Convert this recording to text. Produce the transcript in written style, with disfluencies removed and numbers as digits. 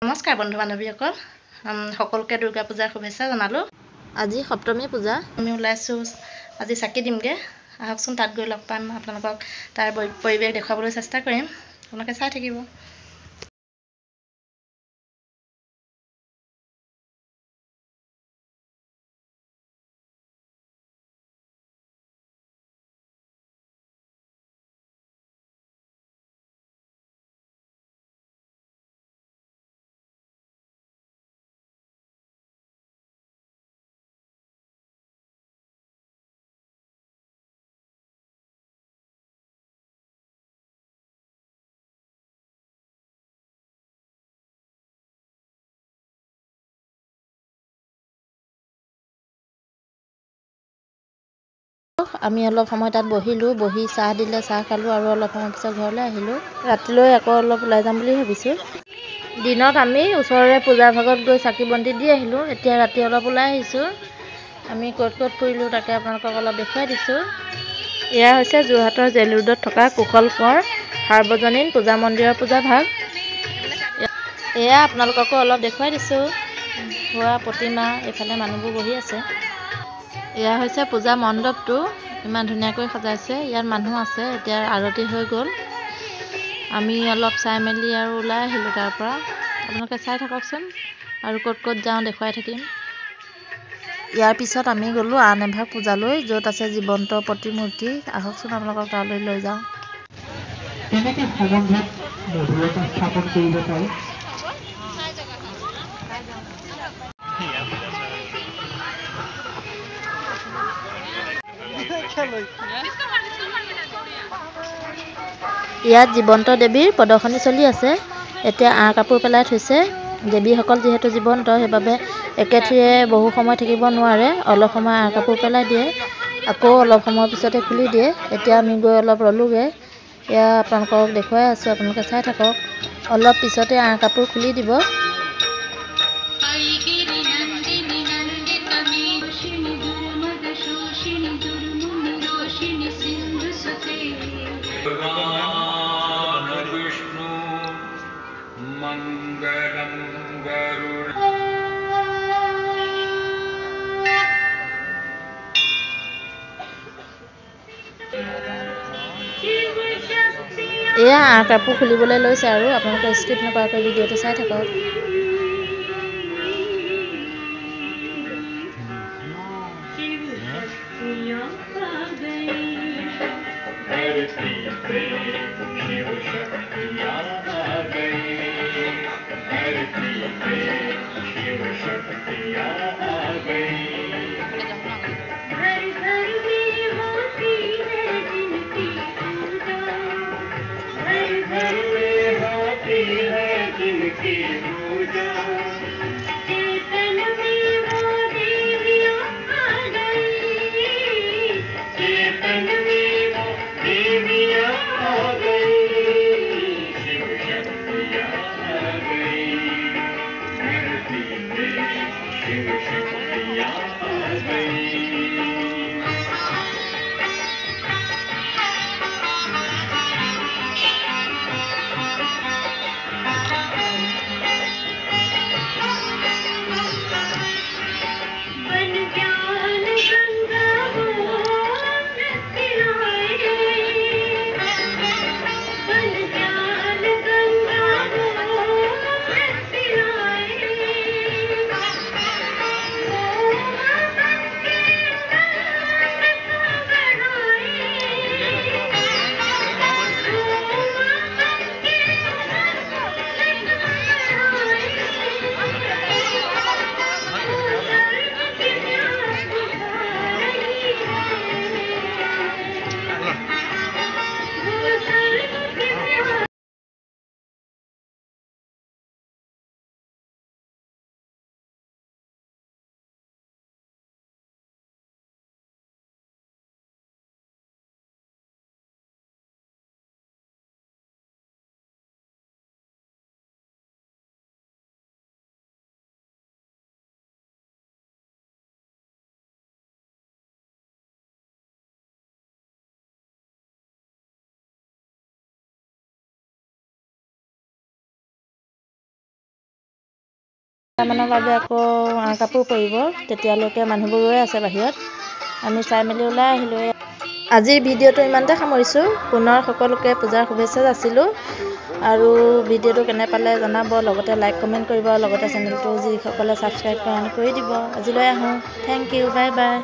নমস্কাৰ বন্ধু বান্ধৱীসকল, সকলোকে দুৰ্গা পূজাৰ শুভেচ্ছা জনালোঁ। আজি সপ্তমী পূজা, আমি ওলাইছোঁ আজি চাকি দিমগৈ। আহকচোন, তাত গৈ লগ পাম। আপোনালোকক তাৰ পৰিৱেশ দেখুৱাবলৈ চেষ্টা কৰিম, আপোনালোকে চাই থাকিব। আমি অলপ সময় তাত বহি চাহ দিলে, চাহ খালোঁ আৰু অলপ সময় পিছত ঘৰলৈ আহিলোঁ। ৰাতিলৈ আকৌ অলপ ওলাই যাম বুলি ভাবিছোঁ। দিনত আমি ওচৰৰে পূজা ভাগত গৈ চাকি বন্তি দি আহিলোঁ। এতিয়া ৰাতি অলপ ওলাই আহিছোঁ। আমি ক'ত ফুৰিলোঁ তাকে আপোনালোকক অলপ দেখুৱাই দিছোঁ। এয়া হৈছে যোৰহাটৰ জেল ৰোডত থকা কুশল কোঁৱৰ সাৰ্বজনীন পূজা মন্দিৰৰ পূজা ভাগ। এয়া আপোনালোককো অলপ দেখুৱাই দিছোঁ। হোৱা প্ৰতিমা, এইফালে মানুহবোৰ বহি আছে। এয়া হৈছে পূজা মণ্ডপটো, ইমান ধুনীয়াকৈ সজাইছে। ইয়াত মানুহ আছে। এতিয়া আৰতি হৈ গ'ল। আমি অলপ চাই মেলি আৰু ওলাই আহিলোঁ তাৰ পৰা। আপোনালোকে চাই থাককচোন, আৰু ক'ত যাওঁ দেখুৱাই থাকিম। ইয়াৰ পিছত আমি গ'লোঁ আন এভাগ পূজালৈ, য'ত আছে জীৱন্ত প্ৰতিমূৰ্তি। আহকচোন, আপোনালোকক তালৈ লৈ যাওঁ। কেনেকৈ সম্বন্ধত মধুৰতা স্থাপন কৰিব পাৰি। ইয়াত জীৱন্ত দেৱীৰ প্ৰদৰ্শনী চলি আছে। এতিয়া আঁৰ কাপোৰ পেলাই থৈছে। দেৱীসকল যিহেতু জীৱন্ত, সেইবাবে একেথিৰে বহু সময় থাকিব নোৱাৰে। অলপ সময় আঁৰ কাপোৰ পেলাই দিয়ে, আকৌ অলপ সময়ৰ পিছতে খুলি দিয়ে। এতিয়া আমি গৈ অলপ ৰ'লোগৈ। এয়া আপোনালোকক দেখুৱাই আছোঁ, আপোনালোকে চাই থাকক। অলপ পিছতে আঁৰ কাপোৰ খুলি দিব। এয়া আঁৰ কাপোৰ খুলিবলৈ লৈছে আৰু আপোনালোকে স্কিপ নকৰাকৈ ভিডিঅ'টো চাই থাকক। মানৰ বাবে আকৌ কাপোৰ পৰিব, তেতিয়ালৈকে মানুহবোৰ ৰৈ আছে বাহিৰত। আমি চাই মেলি ওলাই আহিলোঁ। আজিৰ ভিডিঅ'টো ইমানতে সামৰিছোঁ। পুনৰ সকলোকে পূজাৰ শুভেচ্ছা যাচিলোঁ। আৰু ভিডিঅ'টো কেনে পালে জনাব, লগতে লাইক কমেণ্ট কৰিব, লগতে চেনেলটো যিসকলে ছাবস্ক্ৰাইব কৰা কৰি দিব। আজিলৈ আহোঁ। Thank you, bye by.